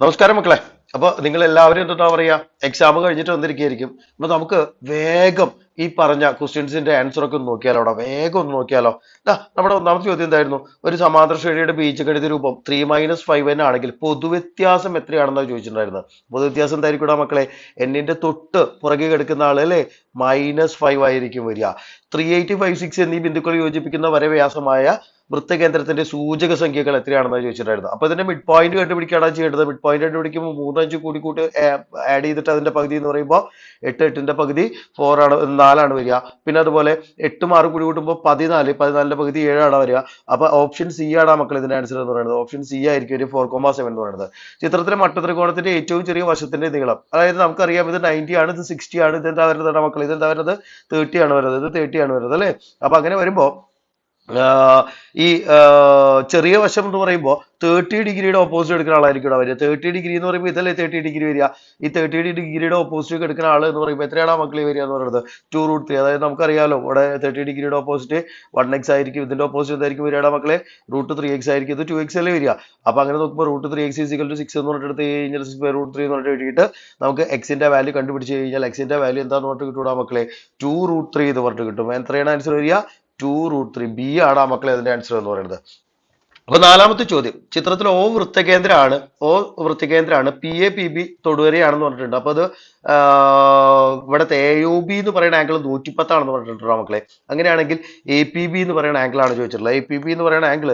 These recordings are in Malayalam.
നമസ്കാരം മക്കളെ. അപ്പൊ നിങ്ങൾ എല്ലാവരും എന്താ പറയാ, എക്സാം കഴിഞ്ഞിട്ട് വന്നിരിക്കുകയായിരിക്കും. അപ്പൊ നമുക്ക് വേഗം ഈ പറഞ്ഞ ക്വസ്റ്റ്യൻസിന്റെ ആൻസർ ഒക്കെ ഒന്ന് നോക്കിയാലോ? വേഗം ഒന്ന് നോക്കിയാലോ? നമ്മുടെ ഒന്നാമത്തെ ചോദ്യം എന്തായിരുന്നു? ഒരു സമാന്തര ശ്രേണിയുടെ ബീജഗണിത രൂപം 3 - 5n ആണെങ്കിൽ പൊതുവ്യത്യാസം എത്രയാണെന്നാണ് ചോദിച്ചിട്ടുണ്ടായിരുന്നത്. പൊതുവ്യത്യാസം എന്തായിരിക്കും മക്കളെ? എന്നിന്റെ തൊട്ട് പുറകെ കിടക്കുന്ന ആള് അല്ലെ, -5 ആയിരിക്കും വരിക. 3856 എന്നീ ബിന്ദുക്കൾ യോജിപ്പിക്കുന്ന വരവ്യാസമായ വൃത്തകേന്ദ്രത്തിന്റെ സൂചക സംഖ്യകൾ എത്രയാണെന്ന് ചോദിച്ചിട്ടുണ്ടായിരുന്നു. അപ്പൊ ഇതിന്റെ മിഡ് പോയിന്റ് കണ്ടുപിടിക്കുകയാണ് ചെയ്യേണ്ടത്. മിഡ് പോയിന്റ് കണ്ടുപിടിക്കുമ്പോൾ 3 5 കൂടി ആഡ് ചെയ്തിട്ട് അതിന്റെ പകുതി എന്ന് പറയുമ്പോൾ 8 പകുതി 4 ആണ് വരിക. പിന്നെ അതുപോലെ 8 6 കൂടി കൂട്ടുമ്പോൾ 14, 14ന്റെ പകുതി 7 വരിക. അപ്പൊ ഓപ്ഷൻ സി ആണ് മക്കൾ ഇതിന്റെ ആൻസർ എന്ന് പറയുന്നത്. ഓപ്ഷൻ സി ആയിരിക്കും ഒരു 4,7 എന്ന് പറയുന്നത്. ചിത്രത്തിലെ മട്ടത്രികോണത്തിന്റെ ഏറ്റവും ചെറിയ വശത്തിന്റെ നീളം, അതായത് നമുക്കറിയാം ഇത് 90 ആണ്, ഇത് 60 ആണ്, ഇതെന്താ വരുന്നത് മക്കൾ? ഇതെന്താ വരുന്നത്? 30 ആണ് വരുന്നത്. ഇത് 30 ആണ് വരുന്നത് അല്ലെ. അപ്പൊ അങ്ങനെ വരുമ്പോ ഈ ചെറിയ വശം എന്ന് പറയുമ്പോൾ 30 ഓപ്പോസിറ്റ് എടുക്കുന്ന ആളായിരിക്കും വരിക. 30 എന്ന് പറയുമ്പോൾ ഇതല്ലേ 30 വരിക. ഈ 30 ഓപ്പോസിറ്റ് എടുക്കുന്ന ആൾ എന്ന് പറയുമ്പോൾ എത്രയാണ് മക്കളെ വരിക എന്ന് പറയുന്നത്? 2√3. അതായത് നമുക്കറിയാലോ ഇവിടെ 30 ഓപ്പോസിറ്റ് 1x ആയിരിക്കും. ഇതിന്റെ ഓപ്പോസിറ്റ് എന്തായിരിക്കും വരിക മക്കളെ? √3x ആയിരിക്കും. ഇത് 2x അല്ലേ വരിക. അപ്പൊ അങ്ങനെ നോക്കുമ്പോൾ √3x = 6 എന്ന് പറഞ്ഞിട്ട് എടുത്ത് കഴിഞ്ഞാൽ √3 എന്ന് പറഞ്ഞിട്ട് എഴുതിയിട്ട് നമുക്ക് എക്സിന്റെ വാല്യൂ കണ്ടുപിടിച്ച് കഴിഞ്ഞാൽ എക്സിന്റെ വാല്യൂ എന്താന്ന് പറഞ്ഞിട്ട് കിട്ടൂടാ മക്കളെ? 2√3 എന്ന് പറഞ്ഞിട്ട് കിട്ടും. എത്രയാണ് ആൻസർ വരിക? 2√3. ബി ആണ് മക്കളെ അതിന്റെ ആൻസർ എന്ന് പറയുന്നത്. അപ്പൊ നാലാമത്തെ ചോദ്യം, ചിത്രത്തിൽ ഓ വൃത്തകേന്ദ്രമാണ് PA PB തൊടുവരയാണെന്ന് പറഞ്ഞിട്ടുണ്ട്. അപ്പൊ അത് ഇവിടുത്തെ AOB എന്ന് പറയുന്ന ആംഗിൾ 110 ആണെന്ന് പറഞ്ഞിട്ടുണ്ട് മക്കളെ. അങ്ങനെയാണെങ്കിൽ APB എന്ന് പറയുന്ന ആംഗിൾ ആണ് ചോദിച്ചിട്ടുള്ളത്. APB എന്ന് പറയുന്ന ആംഗിൾ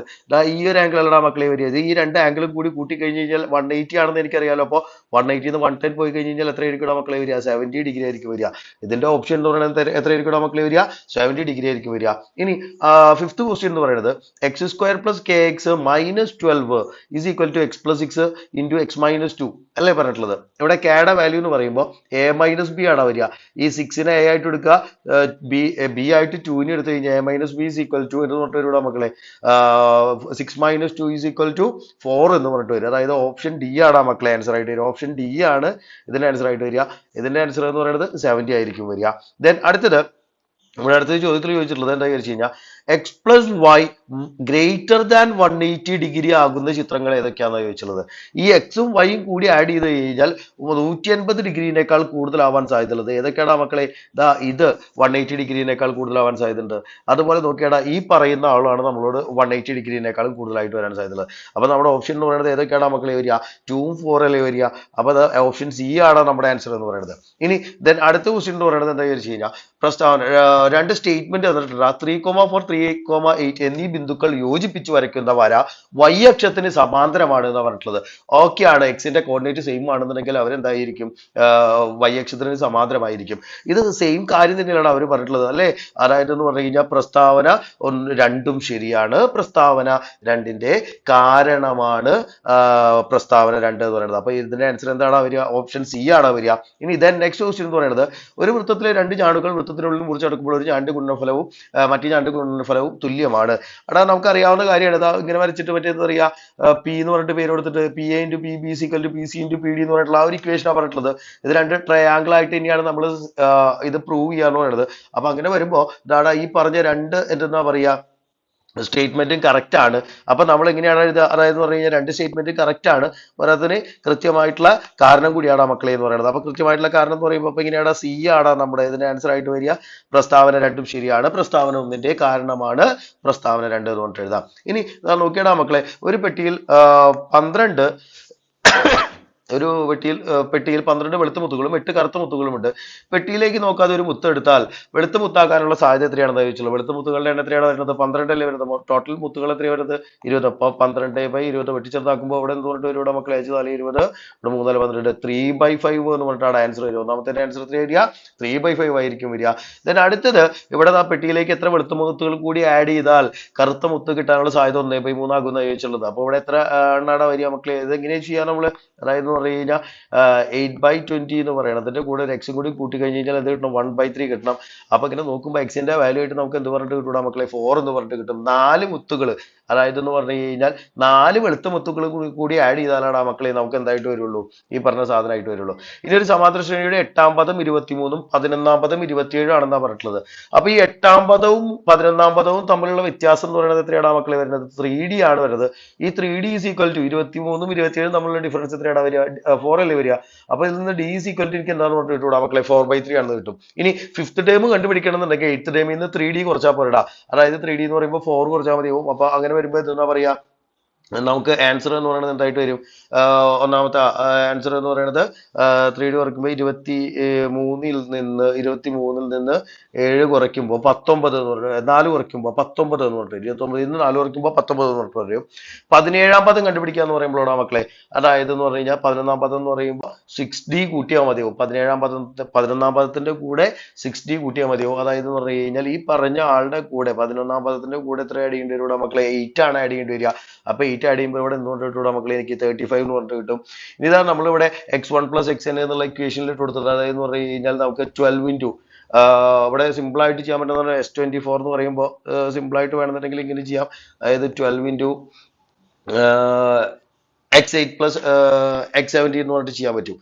ഈ ഒരു ആംഗിൾ അല്ലടാ മക്കളെ വരിക. ഈ രണ്ട് ആംഗിളും കൂടി കൂട്ടി കഴിഞ്ഞ് കഴിഞ്ഞാൽ 180 ആണെന്ന് എനിക്കറിയാലോ. അപ്പോൾ 180 110 പോയി കഴിഞ്ഞ് കഴിഞ്ഞാൽ എത്ര ആയിരിക്കും മക്കളെ വരിക? 70 ഡിഗ്രി ആയിരിക്കും വരിക. ഇതിന്റെ ഓപ്ഷൻ എന്ന് പറയുന്നത് എത്ര ആയിരിക്കും മക്കളെ വരിക? 70 ഡിഗ്രി ആയിരിക്കും വരിക. ഇനി 5th ക്വസ്റ്റ്യൻ എന്ന് പറയുന്നത് x² + kx - 12 = x + 6 × x - 2 അല്ലേ പറഞ്ഞിട്ടുള്ളത്. ഇവിടെ കെയുടെ വാല്യൂ എന്ന് പറയുമ്പോൾ a - b ആണ് വരിക. ഈ 6നെ a ആയിട്ട് എടുക്കുക, b ആയിട്ട് 2നെ എടുത്തു കഴിഞ്ഞാൽ a - b = എന്ന് പറഞ്ഞിട്ട് വരിക മക്കളെ. 6 - 2 = 4 എന്ന് പറഞ്ഞിട്ട് വരിക. അതായത് ഓപ്ഷൻ ഡി ആണ് മക്കളെ ആൻസർ ആയിട്ട് വരിക. ഓപ്ഷൻ ഡി ആണ് ഇതിന്റെ ആൻസർ ആയിട്ട് വരിക. ഇതിന്റെ ആൻസർ എന്ന് പറയുന്നത് 70 ആയിരിക്കും വരിക. ദെൻ അടുത്തത്, നമ്മുടെ അടുത്ത ചോദ്യത്തിൽ ചോദിച്ചിട്ടുള്ളത് എന്താ ചോദിച്ചു കഴിഞ്ഞാൽ x + y > 180 ഡിഗ്രി ആകുന്ന ചിത്രങ്ങൾ ഏതൊക്കെയാണെന്ന് ചോദിച്ചുള്ളത്. ഈ എക്സും വൈയും കൂടി ആഡ് ചെയ്ത് കഴിഞ്ഞാൽ 180 ഡിഗ്രിനേക്കാൾ കൂടുതലാവാൻ സാധ്യതയുള്ളത് ഏതൊക്കെയാണ് മക്കളെ? ഇത് 180 ഡിഗ്രിനേക്കാൾ കൂടുതലാവാൻ സാധ്യതയുണ്ട്. അതുപോലെ നോക്കിയാടാ ഈ പറയുന്ന ആളാണ് നമ്മളോട് 180 ഡിഗ്രിനേക്കാളും കൂടുതലായിട്ട് വരാൻ സാധ്യതയുള്ളത്. അപ്പൊ നമ്മുടെ ഓപ്ഷൻ എന്ന് പറയുന്നത് ഏതൊക്കെയാണ് മക്കളെ വരിക? 2 4 അല്ലേ വരിക. അപ്പൊ അത് ഓപ്ഷൻ സി ആണ് നമ്മുടെ ആൻസർ എന്ന് പറയുന്നത്. ഇനി ദെൻ അടുത്ത ക്വസ്റ്റ്യൻ എന്ന് പറയുന്നത് എന്താ ചോദിച്ചു കഴിഞ്ഞാൽ പ്രസ്താവന രണ്ട് സ്റ്റേറ്റ്മെന്റ് തന്നിട്ടുണ്ട്. 3,4 3,8 എന്നീ ബിന്ദുക്കൾ യോജിപ്പിച്ച് വരയ്ക്കുന്ന വര y അക്ഷത്തിന് സമാന്തരമാണ് എന്ന് പറഞ്ഞിട്ടുള്ളത്. ഓക്കെ ആണ്, എക്സിന്റെ കോർഡിനേറ്റ് സെയിം ആണെന്നുണ്ടെങ്കിൽ അവരെന്തായിരിക്കും? y അക്ഷത്തിന് സമാന്തരമായിരിക്കും. ഇത് സെയിം കാര്യം തന്നെയാണ് അവർ പറഞ്ഞിട്ടുള്ളത് അല്ലെ. അതായത് എന്ന് പറഞ്ഞു കഴിഞ്ഞാൽ പ്രസ്താവന രണ്ടും ശരിയാണ്, പ്രസ്താവന രണ്ടിന്റെ കാരണമാണ് പ്രസ്താവന 2 എന്ന് പറയുന്നത്. അപ്പൊ ഇതിന്റെ ആൻസർ എന്താണ് വരിക? ഓപ്ഷൻ സി ആണ് വരിക. ഇനി ദെൻ നെക്സ്റ്റ് ക്വസ്റ്റ്യൻ എന്ന് പറയുന്നത്, ഒരു വൃത്തത്തിലെ രണ്ട് ചാണ്ടുകൾ വൃത്തത്തിനുള്ളിൽ മുറിച്ചെടുക്കുമ്പോൾ ഒരു ചാണ്ട് ഗുണനഫലവും മറ്റു ചാണ്ട് ഗുണനഫലവും തുല്യമാണ്. അടാ നമുക്ക് അറിയാവുന്ന കാര്യമാണ്. ഇങ്ങനെ വരച്ചിട്ട് മറ്റേന്ന് പറയാ പി എന്ന് പറഞ്ഞിട്ട് പേര് കൊടുത്തിട്ട് PA × PB = PC × PD എന്ന് പറഞ്ഞിട്ടുള്ള ആ ഒരു ഇക്വേഷനാണ് പറഞ്ഞിട്ടുള്ളത്. ഇത് രണ്ട് ട്രയാങ്കിൾ ആയിട്ട് തന്നെയാണ് നമ്മൾ ഇത് പ്രൂവ് ചെയ്യാന്ന് പറയുന്നത്. അപ്പൊ അങ്ങനെ വരുമ്പോ ഇതാണ് ഈ പറഞ്ഞ രണ്ട് എന്താ പറയാ സ്റ്റേറ്റ്മെന്റും കറക്റ്റ് ആണ്. അപ്പൊ നമ്മൾ എങ്ങനെയാണ് ഇത്, അതായത് പറഞ്ഞു കഴിഞ്ഞാൽ രണ്ട് സ്റ്റേറ്റ്മെന്റും കറക്റ്റ് ആണ്, അതിന് കൃത്യമായിട്ടുള്ള കാരണം കൂടിയാണ് മക്കളെ എന്ന് പറയുന്നത്. അപ്പൊ കൃത്യമായിട്ടുള്ള കാരണം എന്ന് പറയുമ്പോൾ അപ്പൊ എങ്ങനെയാണ്? സി ആണ് നമ്മുടെ ഇതിന്റെ ആൻസർ ആയിട്ട് വരിക. പ്രസ്താവന രണ്ടും ശരിയാണ്, പ്രസ്താവന ഒന്നിന്റെ കാരണമാണ് പ്രസ്താവന 2 എന്ന് പറഞ്ഞിട്ട് എഴുതാം. ഇനി നോക്കിയടാ മക്കളെ, ഒരു പെട്ടിയിൽ 12 പെട്ടിയിൽ 12 വെളുത്ത മുത്തുകളും 8 കറുത്ത മുത്തുകളും ഉണ്ട്. പെട്ടിയിലേക്ക് നോക്കാതെ ഒരു മുത്ത് എടുത്താൽ വെളുത്ത മുത്താക്കാനുള്ള സാധ്യത എത്രയാണെന്ന് ചോദിച്ചുള്ളൂ. വെളുത്ത മുത്തുകളുടെ എണ്ണം എത്രയാണ് വരുന്നത്? 12 അല്ലേ വരുന്നത്. ടോട്ടൽ മുത്തുകൾ എത്രയാണ് വരുന്നത്? 20. അപ്പൊ 12/20 വെട്ടിച്ചെറുതാക്കുമ്പോൾ ഇവിടെ എന്ത് പറഞ്ഞിട്ട് വരും മക്കളെ? 4 20, ഇവിടെ 3 12, 3/5 എന്ന് പറഞ്ഞിട്ടാണ് ആൻസർ വരിക. ഒന്നാമത്തെ ആൻസർ എത്ര വരിക? 3/5 ആയിരിക്കും വരിക. ദെൻ അടുത്തത്, ഇവിടെ പെട്ടിയിലേക്ക് എത്ര വെളുത്ത മുത്തുകൾ കൂടി ആഡ് ചെയ്താൽ കറുത്ത മുത്ത് കിട്ടാനുള്ള സാധ്യത 1/3 ആകുമെന്ന് ചോദിച്ചുള്ളത്. അപ്പൊ ഇവിടെ എത്ര എണ്ണാണ് വരിക മക്കളെ? ഇത് എങ്ങനെയാണ് ചെയ്യാൻ നമ്മള്? അതായത് പറഞ്ഞു കഴിഞ്ഞാൽ 8/20 എന്ന് പറയണം. അതിന്റെ കൂടെ ഒരു എക്സും കൂടി കൂട്ടി കഴിഞ്ഞ് കഴിഞ്ഞാൽ അത് കിട്ടണം 1/3 കിട്ടണം. അപ്പൊ ഇങ്ങനെ നോക്കുമ്പോൾ എക്സിന്റെ വാല്യൂ ആയിട്ട് നമുക്ക് എന്ത് പറഞ്ഞിട്ട് കിട്ടൂടാ മക്കളെ, 4 എന്ന് പറഞ്ഞിട്ട് കിട്ടും. 4 മുത്തുകൾ, അതായത് എന്ന് പറഞ്ഞു കഴിഞ്ഞാൽ 4 വെളുത്ത മുത്തുകൾ കൂടി ആഡ് ചെയ്താലാണ് ആ മക്കളെ നമുക്ക് എന്തായിട്ട് വരുള്ളൂ, ഈ പറഞ്ഞ സാധനമായിട്ട് വരുള്ളൂ. ഇനി ഒരു സമാന്തര ശ്രേണിയുടെ 8-ാം പദം 23-ഉം 11-ാം പദം 27 ആണെന്നാ പറഞ്ഞിട്ടുള്ളത്. അപ്പൊ ഈ 8-ാം പദവും 11-ാം പദവും തമ്മിലുള്ള വ്യത്യാസം എന്ന് പറയുന്നത് എത്രയാണ് മക്കളെ വരുന്നത്, 3D ആണ് വരുന്നത്. ഈ 3D ഈസ് ഈക്വൽ ടു 23-ഉം 27-ഉം തമ്മിലുള്ള ഡിഫറൻസ് എത്രയാണ് വരിക, 4 അല്ലേ വരിക. അപ്പൊ ഇതിൽ നിന്ന് D ഈസ് ഈക്വൽ ടു എനിക്ക് എന്താണെന്ന് പറഞ്ഞിട്ട് കിട്ടൂടാ മക്കളെ, 4/3 ആണെന്ന് കിട്ടും. ഇനി 5th ടേം കണ്ടുപിടിക്കണം എന്നുണ്ടെങ്കിൽ 8th ടേമിൽ നിന്ന് 3D കുറച്ചാൽ പോരടാ. അതായത് 3D എന്ന് പറയുമ്പോൾ 4 കുറച്ചാൽ മതിയാവും. അപ്പൊ അങ്ങനെ വരുമ്പോൾ എന്താ പറയാ, നമുക്ക് ആൻസർ എന്ന് പറയുന്നത് എന്തായിട്ട് വരും, ഒന്നാമത്തെ ആൻസർ എന്ന് പറയുന്നത് 3D കുറയ്ക്കുമ്പോൾ 23-ൽ നിന്ന് 7 കുറയ്ക്കുമ്പോൾ 19 എന്ന് പറയുന്നത്, 4 കുറയ്ക്കുമ്പോൾ 19 എന്ന് പറഞ്ഞിട്ട് 29-ൽ നിന്ന് 4 കുറയ്ക്കുമ്പോൾ 19 എന്ന് പറഞ്ഞിട്ട് പറയും. 17-ാം പദം കണ്ടുപിടിക്കുക എന്ന് പറയുമ്പോഴാണ് മക്കളെ, അതായത് എന്ന് പറഞ്ഞു കഴിഞ്ഞാൽ 11-ാം പദം എന്ന് പറയുമ്പോൾ 6D കൂട്ടിയാൽ മതിയാവും. 11-ാം പദത്തിന്റെ കൂടെ 6D കൂട്ടിയാൽ മതിയാവും. അതായത് എന്ന് പറഞ്ഞു കഴിഞ്ഞാൽ ഈ പറഞ്ഞ ആളുടെ കൂടെ 11-ാം പദത്തിന്റെ കൂടെ എത്ര ആഡ് ചെയ്യേണ്ടി വരും മക്കളെ, 8 ആണ് ആഡ് ചെയ്യേണ്ടി വരിക. അപ്പൊ 8 ആഡ് ചെയ്യുമ്പോൾ ഇവിടെ എന്തുകൊണ്ട് കിട്ടും മക്കളെ, എനിക്ക് 35 എന്ന് പറഞ്ഞിട്ട് കിട്ടും. ഇനി ഇതാണ് നമ്മളിവിടെ x1 + xn എന്നുള്ള ഇക്വേഷനിൽ ഇട്ട് കൊടുത്തത്. അതായത് എന്ന് പറഞ്ഞു കഴിഞ്ഞാൽ നമുക്ക് 12 ഇൻറ്റു ഇവിടെ സിമ്പിൾ ആയിട്ട് ചെയ്യാൻ പറ്റുന്ന S24 എന്ന് പറയുമ്പോൾ സിമ്പിൾ ആയിട്ട് വേണമെന്നുണ്ടെങ്കിൽ ഇങ്ങനെ ചെയ്യാം. അതായത് 12 ഇൻറ്റു x8 + x17 എന്ന് പറഞ്ഞിട്ട് ചെയ്യാൻ പറ്റും.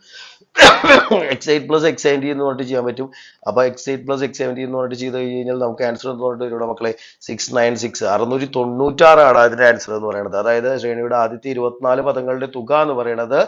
x8 + x17 എന്ന് പറഞ്ഞിട്ട് ചെയ്യാൻ പറ്റും. അപ്പൊ x8 + x17 എന്ന് പറഞ്ഞിട്ട് ചെയ്ത് കഴിഞ്ഞാൽ നമുക്ക് ആൻസർ എന്ന് പറഞ്ഞിട്ട് വരും മക്കളെ 696, 696 ആണ് അതിന്റെ ആൻസർ എന്ന് പറയുന്നത്. അതായത് ശ്രേണിയുടെ ആദ്യത്തെ 24 പദങ്ങളുടെ തുക എന്ന് പറയുന്നത്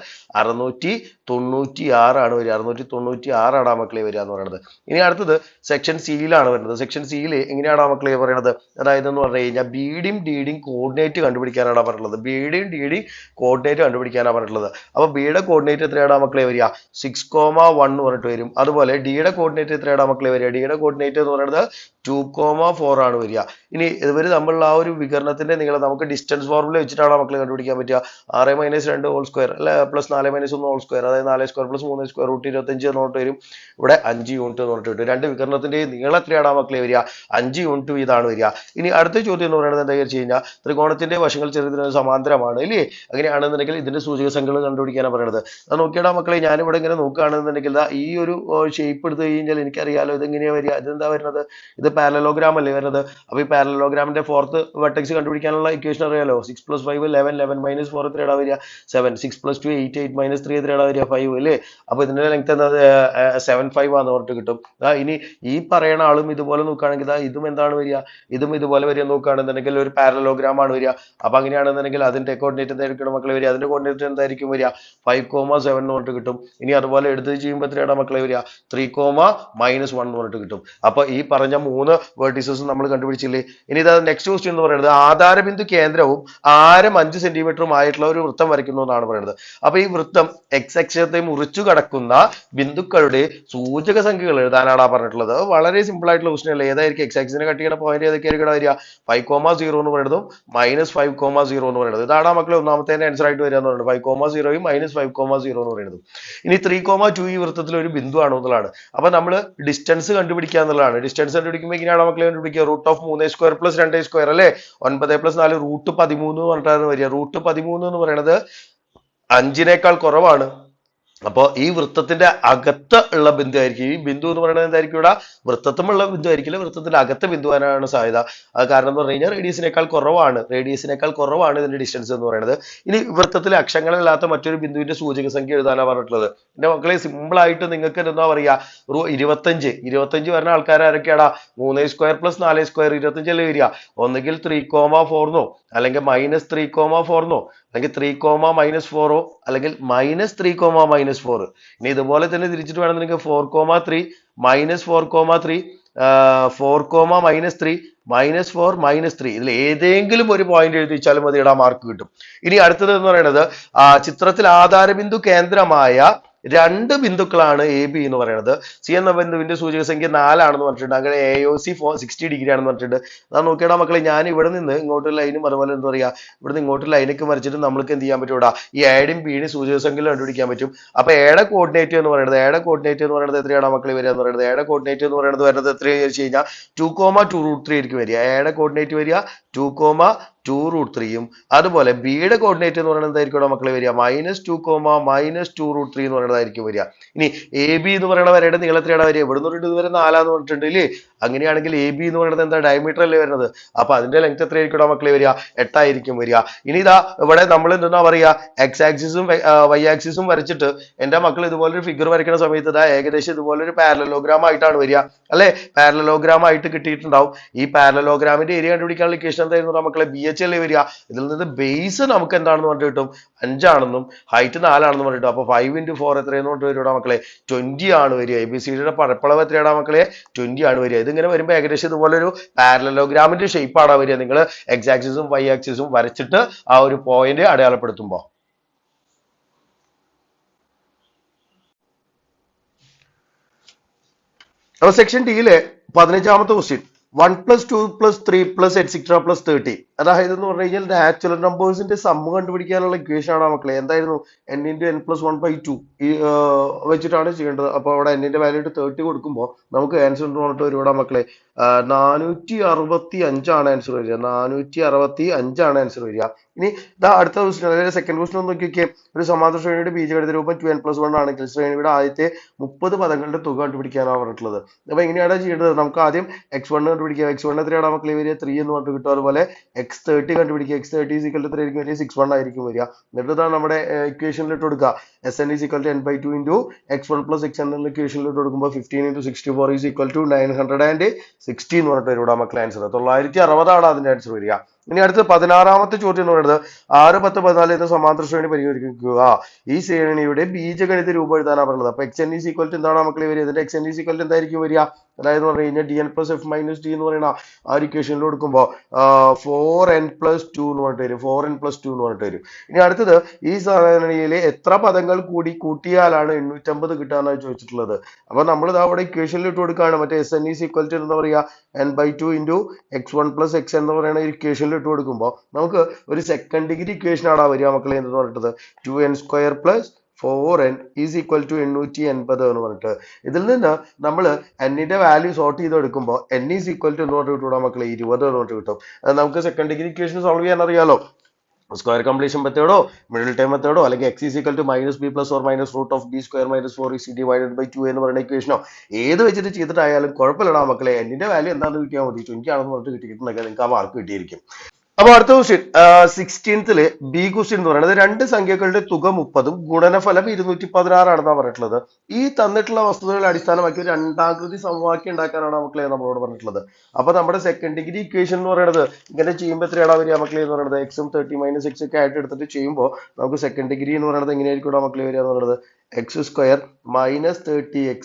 696 ആണ് വരിക. 696 ആണ് ആ മക്കളെ വരിക എന്ന് പറയുന്നത്. ഇനി അടുത്തത് സെക്ഷൻ സിയിലാണ് വരുന്നത്. സെക്ഷൻ സിയിൽ എങ്ങനെയാണ് ആ മക്കളെ പറയുന്നത്, അതായത് എന്ന് പറഞ്ഞു കഴിഞ്ഞാൽ ബിയുടെയും ഡിയുടെയും കോർഡിനേറ്റ് കണ്ടുപിടിക്കാനാണ് പറഞ്ഞിട്ടുള്ളത്. ബിയുടെയും ഡിയുടെയും കോർഡിനേറ്റ് കണ്ടുപിടിക്കാനാണ് പറഞ്ഞിട്ടുള്ളത്. അപ്പൊ ബിയുടെ കോർഡിനേറ്റ് എത്രയാണ് ആ മക്കളെ വരിക, 6,1 എന്ന് പറഞ്ഞിട്ട് വരും. അതുപോലെ ഡിയുടെ കോർഡിനേറ്റ് എത്രയാണ് മക്കളെ വരിക, ഡിയുടെ കോർഡിനേറ്റ് എന്ന് പറയുന്നത് 2,4 ആണ് വരിക. ഇനി ഇവര് തമ്മിലുള്ള ആ ഒരു വികരണത്തിന്റെ നീളം നമുക്ക് ഡിസ്റ്റൻസ് ഫോർമുല വെച്ചിട്ടാണ് മക്കളെ കണ്ടുപിടിക്കാൻ പറ്റുക. 6 - 2 ഹോൾ സ്ക്വയർ അല്ലെ, പ്ലസ് 4 - 1 ഹോൾ സ്ക്വയർ, അതായത് 4² + 3² √25 എന്ന് പറഞ്ഞിട്ട് വരും. ഇവിടെ 5 യൂണിറ്റ് എന്ന് പറഞ്ഞിട്ട് വരും. രണ്ട് വികരണത്തിന്റെ നീളം എത്രയാണ് മക്കളെ വരിക, 5 യൂണിറ്റ് ഇതാണ് വരിക. ഇനി അടുത്ത ചോദ്യം എന്ന് പറയുന്നത് എന്താ വെച്ച് കഴിഞ്ഞാൽ, ത്രികോണത്തിന്റെ വശങ്ങൾ ചെറുതിന് സമാന്തരമാണ് അല്ലേ, അങ്ങനെയാണെന്നുണ്ടെങ്കിൽ ഇതിന്റെ സൂചക സംഖ്യകൾ കണ്ടുപിടിക്കാനാണ് പറയുന്നത്. അത് നോക്കിയാടാ മക്കളെ, ഞാനിവിടെ ഇങ്ങനെ നോക്കുകയാണെന്നുണ്ടെങ്കിൽ ഈ ഒരു ഷേപ്പ് എടുത്തു കഴിഞ്ഞാൽ എനിക്കറിയാലോ ഇതെങ്ങനെയാ വരിക. ഇതെന്താ വരുന്നത്, ഇത് പാരലോഗ്രാം അല്ലേ വരുന്നത്. അപ്പൊ ഈ പാരലോഗ്രാമിന്റെ 4th വെർട്ടെക്സ് കണ്ടുപിടിക്കാനുള്ള ഇക്വേഷൻ അറിയാലോ, 6 + 5 11, 11 - 4 എത്രയാ വരിക 7, 6 + 2 8, 8 - 3 എത്രയാ വരിക 5 അല്ലേ. അപ്പൊ ഇതിന്റെ ലെങ്ത് എന്താ 7.5 ആണെന്ന് പറഞ്ഞിട്ട് കിട്ടും. ഇനി ഈ പറയുന്ന ആളും ഇതുപോലെ നോക്കുകയാണെങ്കിൽ ഇതും എന്താണ് വരിക, ഇതും ഇതുപോലെ വരിക നോക്കുകയാണെന്നുണ്ടെങ്കിൽ ഒരു പാരലോഗ്രാം ആണ് വരിക. അപ്പൊ അങ്ങനെയാണെന്നുണ്ടെങ്കിൽ അതിന്റെ കോർഡിനേറ്റ് എന്തായിരിക്കും മക്കളെ വരിക, അതിന്റെ കോർഡിനേറ്റ് എന്തായിരിക്കും വരിക 5,7 എന്ന് പറഞ്ഞിട്ട് കിട്ടും. ഇനി അതുപോലെ എടുത്ത് ചെയ്യുമ്പോൾ എത്രയാണ് മക്കളെ വരിക 3,-1 എന്ന് പറഞ്ഞിട്ട് കിട്ടും. അപ്പൊ ഈ പറഞ്ഞ 3 വേർട്ടീസസ് നമ്മൾ കണ്ടുപിടിച്ചില്ലേ. ഇനി ഇത് നെക്സ്റ്റ് ക്വസ്റ്റ്യൻ എന്ന് പറയുന്നത് ആധാരബിന്ദു കേന്ദ്രവും ആരം 5 സെന്റിമീറ്ററും ആയിട്ടുള്ള ഒരു വൃത്തം വരയ്ക്കുന്നു എന്നാണ് പറയുന്നത്. അപ്പൊ ഈ വൃത്തം x അക്ഷത്തെ മുറിച്ചു കടക്കുന്ന ബിന്ദുക്കളുടെ സൂചക സംഖ്യകൾ എഴുതാനാണ് പറഞ്ഞിട്ടുള്ളത്. വളരെ സിമ്പിൾ ആയിട്ടുള്ള ക്വസ്റ്റ്യൻ അല്ലേ. ഏതായിരിക്കും x ആക്സിസിനെ കട്ട് ചെയ്യുന്ന പോയിന്റ് ഏതൊക്കെയായിരിക്കും വരിക, 5,0 എന്ന് പറയുന്നതും -5,0 എന്ന് പറയുന്നത്. ഇതാണ് മക്കളെ ഒന്നാമത്തെ ആൻസർ ആയിട്ട് വരിക എന്ന് പറയുന്നത്. 5,0യും -5,0 എന്ന് പറയുന്നത്. ഇനി 3,2 ഈ വൃത്തത്തിൽ ഒരു ബിന്ദു ആണ് എന്നുള്ളതാണ്. അപ്പൊ നമ്മൾ ഡിസ്റ്റൻസ് കണ്ടുപിടിക്കുക എന്നുള്ളതാണ്. ഡിസ്റ്റൻസ് കണ്ടുപിടിക്കുമ്പോൾ എങ്ങനെയാണ് മക്കളെ കണ്ടുപിടിക്കുക, √3² + 2² അല്ലെ, 9 + 4 √13 എന്ന് പറഞ്ഞിട്ടാണ് വരിക. √13 എന്ന് പറയുന്നത് 5നേക്കാൾ കുറവാണ്. അപ്പോൾ ഈ വൃത്തത്തിന്റെ അകത്ത് ഉള്ള ബിന്ദു ആയിരിക്കും. ഈ ബിന്ദു എന്ന് പറയുന്നത് എന്തായിരിക്കും, ഇവിടെ വൃത്തത്തിലുള്ള ബിന്ദു ആയിരിക്കില്ല, വൃത്തത്തിന്റെ അകത്ത് ബിന്ദു വരാനാണ് സാധ്യത. അത് കാരണം എന്ന് പറഞ്ഞു കഴിഞ്ഞാൽ റേഡിയസിനേക്കാൾ കുറവാണ് ഇതിന്റെ ഡിസ്റ്റൻസ് എന്ന് പറയുന്നത്. ഇനി വൃത്തത്തിലെ അക്ഷങ്ങളില്ലാത്ത മറ്റൊരു ബിന്ദുവിന്റെ സൂചക സംഖ്യ എഴുതാനാണ് പറഞ്ഞിട്ടുള്ളത്. എന്റെ മക്കളെ സിമ്പിൾ ആയിട്ട് നിങ്ങൾക്ക് എന്താ പറയാ, 25 വരുന്ന ആൾക്കാർ ആരൊക്കെയാടാ, 3² + 4² 25 അല്ലേ വരിക. ഒന്നുകിൽ 3,4 അല്ലെങ്കിൽ -3,4 അല്ലെങ്കിൽ 3,-4 അല്ലെങ്കിൽ -3,-4. ഇനി ഇതുപോലെ തന്നെ തിരിച്ചിട്ട് വേണമെന്നുണ്ടെങ്കിൽ 4,3 -4,3 4,-3 -4 ഇതിൽ ഏതെങ്കിലും ഒരു പോയിന്റ് എഴുതിച്ചാലും മതി, ഇടാൻ മാർക്ക് കിട്ടും. ഇനി അടുത്തത് എന്ന് പറയുന്നത് ചിത്രത്തിൽ ആധാരബിന്ദു കേന്ദ്രമായ 2 ബിന്ദുക്കളാണ് എ ബി എന്ന് പറയുന്നത്. സി എന്ന ബിന്ദുവിന്റെ സൂചക സംഖ്യ 4 ആണെന്ന് പറഞ്ഞിട്ടുണ്ട്. അങ്ങനെ AOC 60 ഡിഗ്രി ആണെന്ന് പറഞ്ഞിട്ടുണ്ട്. അത് നോക്കിയാൽ മക്കളെ, ഞാൻ ഇവിടെ നിന്ന് ഇങ്ങോട്ട് ലൈനും അതുപോലെ എന്താ പറയുക, ഇവിടുന്ന് ഇങ്ങോട്ട് ലൈനൊക്കെ വരച്ചിട്ട് നമ്മൾക്ക് എന്ത് ചെയ്യാൻ പറ്റും, ഇവിടെ ഈ എയുടെയും ബിയുടെയും സൂചക സംഖ്യകൾ കണ്ടുപിടിക്കാൻ പറ്റും. അപ്പൊ എയുടെ കോർഡിനേറ്റ് എന്ന് പറയുന്നത് എത്രയാണ് മക്കളെ വരിക എന്ന് പറയുന്നത്, എയുടെ കോർഡിനേറ്റ് എന്ന് പറയുന്നത് വരുന്നത് എത്രയാണെന്ന് വെച്ച് കഴിഞ്ഞാൽ 2,2 √3 ആയിരിക്കും വരിക. എയുടെ കോർഡിനേറ്റ് വരിക 2, 2√3യും അതുപോലെ ബിയുടെ കോർഡിനേറ്റ് എന്ന് പറയുന്നത് എന്തായിരിക്കും മക്കളെ വരിക -2, -2√3 എന്ന് പറയുന്നതായിരിക്കും വരിക. ഇനി എ ബി എന്ന് പറയുന്ന വരയുടെ നീളത്തിലാണ് വരിക. ഇവിടുന്ന് ഒരു ഇതുവരെ 4 പറഞ്ഞിട്ടുണ്ട് ഇല്ലേ? അങ്ങനെയാണെങ്കിൽ എ ബി എന്ന് പറയുന്നത് എന്താ ഡയമീറ്റർ അല്ലേ വരുന്നത്? അപ്പൊ അതിന്റെ ലെങ്ത് എത്രയായിരിക്കും മക്കളെ വരിക? 8 ആയിരിക്കും വരിക. ഇനി ഇതാ ഇവിടെ നമ്മൾ എന്താ പറയാ എക്സ് ആക്സിസും വൈ ആക്സിസും വരച്ചിട്ട് എന്റെ മക്കൾ ഇതുപോലൊരു ഫിഗർ വരയ്ക്കുന്ന സമയത്ത് ഇതാ ഏകദേശം ഇതുപോലൊരു പാരലലോഗ്രാം ആയിട്ടാണ് വരിക അല്ലെ? പാരലലോഗ്രാം ആയിട്ട് കിട്ടിയിട്ടുണ്ടാവും. ഈ പാരലലോഗ്രാമിന്റെ ഏരിയ കണ്ടുപിടിക്കാനുള്ള ഇക്വേഷൻ എന്തായിരുന്നു മക്കളെ? ബി എച്ച് അല്ലേ വരിക. ഇതിൽ നിന്ന് ബേസ് നമുക്ക് എന്താണെന്ന് പറഞ്ഞിട്ട് കിട്ടും? 5 ആണെന്നും ഹൈറ്റ് 4 ആണെന്നും പറഞ്ഞിട്ട്. അപ്പൊ 5 into 4 എത്രയെന്ന് പറഞ്ഞിട്ട് വരും മക്കളെ? 20 ആണ് വരിക. എ ബി സി ഡിയുടെ പരപ്പളവ് എത്രയാണ് മക്കളെ? 20 ആണ് വരിക. ഇതിങ്ങനെ വരുമ്പോൾ ഏകദേശം ഇതുപോലെ ഒരു പാരലലോഗ്രാമിന്റെ ഷേപ്പ് ആണ് വരിക. നിങ്ങൾ എക്സ് ആക്സിസും വൈ ആക്സിസും വരച്ചിട്ട് ആ ഒരു പോയിന്റ് അടയാളപ്പെടുത്തുമ്പോൾ. അപ്പൊ സെക്ഷൻ ഡിയിലെ 15ാമത്തെ ക്വസ്റ്റ്യൻ 1+2+3+etc+30. അതായത് എന്ന് പറഞ്ഞു കഴിഞ്ഞാൽ നാച്ചുറൽ നമ്പേഴ്സിന്റെ സമ്മ് കണ്ടുപിടിക്കാനുള്ള ഇക്വേഷൻ ആണ് മക്കളെ. എന്തായിരുന്നു? n×n+1/2 ഈ വെച്ചിട്ടാണ് ചെയ്യേണ്ടത്. അപ്പൊ അവിടെ n-ന്റെ വാല്യൂ 30 കൊടുക്കുമ്പോൾ നമുക്ക് ആൻസർ എന്ന് പറഞ്ഞിട്ട് ഒരുപാട് മക്കളെ 465 ആണ് ആൻസർ വരിക. 465 ആണ് ആൻസർ വരിക. ഇനി ഇതാ അടുത്ത ക്വസ്റ്റ്യൻ, അതായത് സെക്കൻഡ് ക്വസ്റ്റ്യൻ ഒന്ന് നോക്കിയൊക്കെ. ഒരു സമാന്തര ശ്രേണിയുടെ ബീജഗണിത രൂപം 2n+1 ആണെങ്കിൽ ശ്രേണിയുടെ ആദ്യത്തെ 30 പദങ്ങളുടെ തുക കണ്ടുപിടിക്കാനാണ് പറഞ്ഞിട്ടുള്ളത്. അപ്പൊ എങ്ങനെയാണ് ചെയ്യേണ്ടത്? നമുക്ക് ആദ്യം x1 കണ്ടുപിടിക്കുക. x1 എത്രയാണ് മക്കളെ വരിക? 3 എന്ന് പറഞ്ഞിട്ട് കിട്ടും. അതുപോലെ x30 കണ്ടുപിടിക്കുക. x30 = എത്രയായിരിക്കും വരിക? 61 ആയിരിക്കും വരിക. എന്നിട്ട് ഇതാണ് നമ്മുടെ ഇക്വേഷനിൽ ഇട്ട് കൊടുക്കുക. Sn = n/2 into x1 + xn എന്ന ഇക്വേഷനിൽ ഇട്ട് കൊടുക്കുമ്പോൾ 15 × 64 = 960 എന്ന് പറഞ്ഞിട്ട് വരും മക്കളെ ആൻസർ. 960 ആണ് അതിന്റെ ആൻസർ വരിക. ഇനി അടുത്ത 16ാമത്തെ ചോദ്യം എന്ന് പറയുന്നത് 6, 10, 14 എന്ന സമാന്തര ശ്രേണി പരിഹരിക്കുക. ഈ ശ്രേണിയുടെ ബീജഗണിത രൂപം എഴുതാനാണ് പറയുന്നത്. അപ്പൊ xn = എന്താണ് മക്കളെ വരിക? ഇതിന്റെ xn = എന്തായിരിക്കും വരിക? അതായത് പറഞ്ഞു കഴിഞ്ഞാൽ dn + f - d എന്ന് പറയുന്ന ആ ഒരു ഇക്വേഷനിൽ കൊടുക്കുമ്പോൾ 4n+2 എന്ന് പറഞ്ഞിട്ട് വരും. 4n+2 എന്ന് പറഞ്ഞിട്ട് വരും. ഇനി അടുത്തത് ഈ ശ്രേണിയിലെ എത്ര പദങ്ങൾ കൂടി കൂട്ടിയാലാണ് 850 കിട്ടാന്നാണ് ചോദിച്ചിട്ടുള്ളത്. അപ്പൊ നമ്മൾ ഇതാ അവിടെ ഇക്വേഷനിൽ ഇട്ട് കൊടുക്കുകയാണ്. മറ്റേ Sn = എന്താ പറയുക? n/2 into x1 + xn എന്ന് പറയുന്ന ഇക്വേഷനിൽ ഇട്ട് കൊടുക്കുമ്പോൾ നമുക്ക് ഒരു സെക്കൻഡ് ഡിഗ്രി ഇക്വേഷൻ ആണ് വരിക മക്കളെ. എന്ന് പറഞ്ഞിട്ടത് 2n² + 4n = 880 എന്ന് പറഞ്ഞിട്ട്. ഇതിൽ നിന്ന് നമ്മൾ n-ന്റെ വാല്യൂ സോർട്ട് ചെയ്ത് എടുക്കുമ്പോൾ n = എന്ന് പറഞ്ഞിട്ട് കിട്ടും മക്കളെ 20 എന്ന് പറഞ്ഞിട്ട് കിട്ടും. നമുക്ക് സെക്കൻഡ് ഡിഗ്രി ഇക്വേഷൻ സോൾവ് ചെയ്യാൻ അറിയാലോ. സ്ക്വയർ കംപ്ലീഷൻ മെത്തേഡോ മിഡിൽ ടൈം മെത്തേഡോ അല്ലെങ്കിൽ x = -b + or - √b² - 4ac / 2 എന്ന് പറയുന്ന ഇക്വേഷനോ ഏത് വെച്ചിട്ട് ചെയ്തിട്ടായാലും കുഴപ്പമില്ലടാ മക്കളെ. n-ന്റെ വാല്യൂ എന്താണെന്ന് കിട്ടിയാൽ മതി. 20 ആണെന്ന് പറഞ്ഞിട്ട് കിട്ടിയിട്ടുണ്ടെങ്കിൽ നിങ്ങൾക്ക് ആ മാർക്ക് കിട്ടിയിരിക്കും. അപ്പൊ അടുത്ത ക്വസ്റ്റ്യൻ 16th ബി ക്വസ്റ്റ്യൻ എന്ന് പറയുന്നത് 2 സംഖ്യകളുടെ തുക 30ഉം ഗുണനഫലം 216 ആണെന്നാണ് പറഞ്ഞിട്ടുള്ളത്. ഈ തന്നിട്ടുള്ള വസ്തുതകളെ അടിസ്ഥാനമാക്കി ഒരു രണ്ടാകൃതി സമവാക്യം ഉണ്ടാക്കാനാണ് മക്കളെ നമ്മളോട് പറഞ്ഞിട്ടുള്ളത്. അപ്പൊ നമ്മുടെ സെക്കൻഡ് ഡിഗ്രി ഇക്വേഷൻ എന്ന് പറയുന്നത് ഇങ്ങനെ ചെയ്യുമ്പോൾ എത്രയാണ് വരിക മക്കളെ എന്ന് പറയുന്നത്? x ഉം 30 - x ഒക്കെ ആയിട്ട് എടുത്തിട്ട് ചെയ്യുമ്പോൾ നമുക്ക് സെക്കൻഡ് ഡിഗ്രി എന്ന് പറയുന്നത് എങ്ങനെയായിരിക്കും മക്കളെ വരിക എന്ന് പറയുന്നത്? x² - 30x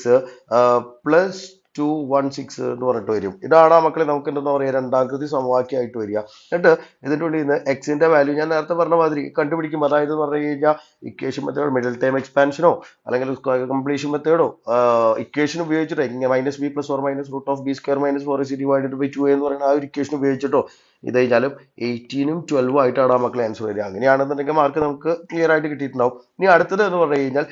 + 216 എന്ന് പറഞ്ഞിട്ട് വരും. ഇതാണ് മക്കളെ നമുക്ക് എന്താ പറയുക രണ്ടാകൃതി സമവാക്യമായിട്ട് വരിക. എന്നിട്ട് ഇതിൻ്റെ ഉള്ളിൽ നിന്ന് എക്സിന്റെ വാല്യൂ ഞാൻ നേരത്തെ പറഞ്ഞ മാതിരി കണ്ടുപിടിക്കും. അതായത് പറഞ്ഞു കഴിഞ്ഞാൽ ഇക്വേഷൻ മെത്തേഡ് മിഡിൽ ടൈം എക്സ്പാൻഷനോ അല്ലെങ്കിൽ സ്ക്വയർ കംപ്ലീഷൻ മെത്തേഡോ ഇക്വേഷൻ ഉപയോഗിച്ചിട്ടോ -b + or - √b² - 4ac / 2 എന്ന് പറയുന്ന ആ ഒരു ഇക്വേഷൻ ഉപയോഗിച്ചിട്ടോ ഇത് കഴിഞ്ഞാലും 18ഉം 12ഉം ആയിട്ടാണ് ആ മക്കളെ ആൻസർ വരിക. അങ്ങനെയാണെന്നുണ്ടെങ്കിൽ മാർക്ക് നമുക്ക് ക്ലിയർ ആയിട്ട് കിട്ടിയിട്ടുണ്ടാവും. ഇനി അടുത്തത് എന്ന് പറഞ്ഞു കഴിഞ്ഞാൽ